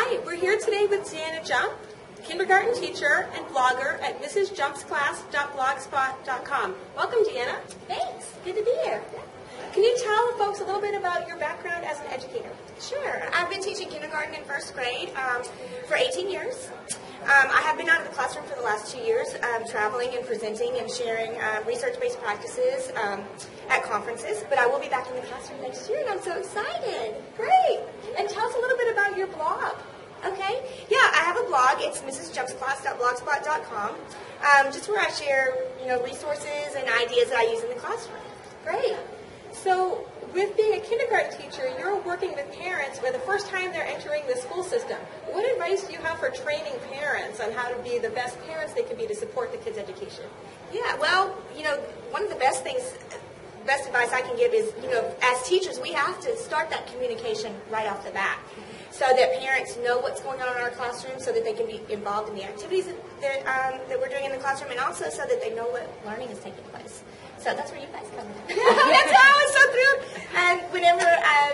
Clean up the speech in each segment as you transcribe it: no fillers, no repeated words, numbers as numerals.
Hi, we're here today with Deanna Jump, kindergarten teacher and blogger at mrsjumpsclass.blogspot.com. Welcome, Deanna. Thanks. Good to be here. Can you tell folks a little bit about your background as an educator? Sure. I've been teaching kindergarten and first grade for 18 years. I have been out of the classroom for the last 2 years, traveling and presenting and sharing research-based practices at conferences. But I will be back in the classroom next year, and I'm so excited. Great. And tell us a little bit about your blog. Okay. Yeah, I have a blog. It's mrsjumpsclass.blogspot.com, just where I share, resources and ideas that I use in the classroom. Great. So, with being a kindergarten teacher, you're working with parents for the first time they're entering the school system. What advice do you have for training parents on how to be the best parents they can be to support the kids' education? Yeah, well, one of the best advice I can give is, as teachers, we have to start that communication right off the bat so that parents know what's going on in our classroom, so that they can be involved in the activities that we're doing in the classroom, and also so that they know what learning is taking place. So that's where you guys come in. That's how I was so thrilled. And whenever, I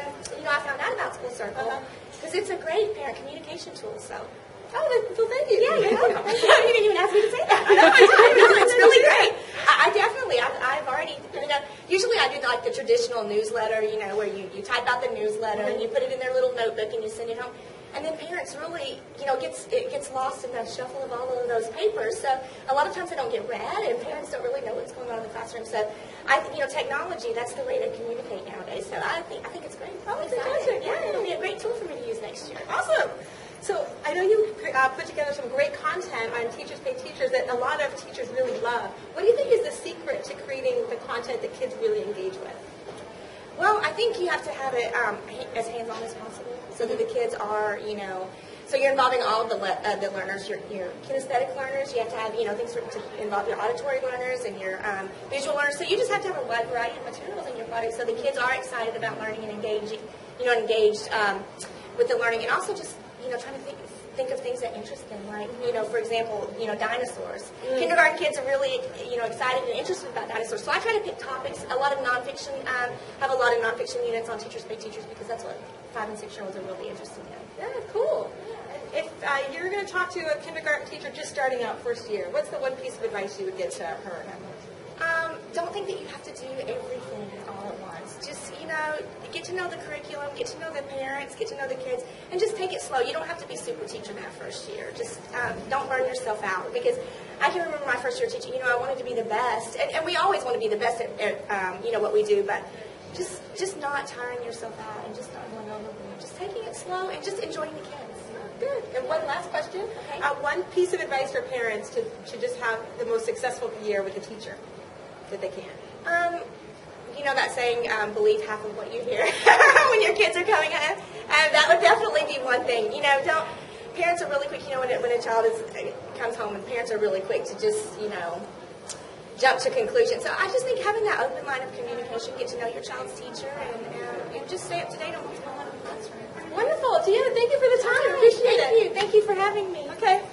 found out about SimplyCircle, because it's a great parent communication tool, so. Oh, well, thank you. Yeah, you're welcome. You didn't even ask me to say that. I know, it's really great. I've already, usually I do like the traditional newsletter, where you type out the newsletter and you put it in their little notebook and you send it home. And then parents really, it gets lost in the shuffle of all of those papers. So a lot of times they don't get read, and parents don't really know what's going on in the classroom. So technology, that's the way to communicate nowadays. So I think it's great. Oh, fantastic. Yeah, it'll be a great tool for me to use next year. Awesome. So I know you put together some great content on Teachers Pay Teachers that a lot of teachers really love. What do you think is the secret to creating the content that kids really engage with? Well, I think you have to have it as hands-on as possible, so that the kids are, so you're involving all of the learners, your kinesthetic learners. You have to have, things to involve your auditory learners and your visual learners. So you just have to have a wide variety of materials in your product, so the kids are excited about learning and engaged with the learning, and also just, trying to think of things that interest them, like, for example, dinosaurs. Kindergarten kids are really, excited and interested about dinosaurs. So I try to pick topics. A lot of nonfiction, have a lot of nonfiction units on Teachers Pay Teachers, because that's what 5- and 6-year-olds are really interested in. Yeah, cool. If you're going to talk to a kindergarten teacher just starting out first year, what's the one piece of advice you would give to her? Don't think that you have to do everything all at once. Just, get to know the curriculum, get to know the parents, get to know the kids, and just take it slow. You don't have to be super teacher that first year. Just don't burn yourself out, because I can remember my first year teaching, I wanted to be the best, and we always want to be the best at what we do, but just not tiring yourself out and just not going overboard. Just taking it slow and just enjoying the kids. Good. And one last question. Okay. One piece of advice for parents to just have the most successful year with a teacher that they can. That saying, believe half of what you hear when your kids are coming in. That would definitely be one thing. Parents are really quick, when a child comes home, and parents are really quick to just, jump to conclusions. So I just think having that open line of communication, get to know your child's teacher, and just stay up to date on what's going on in the classroom. Wonderful. Deanna, thank you for the time. I appreciate it. Thank you for having me. Okay.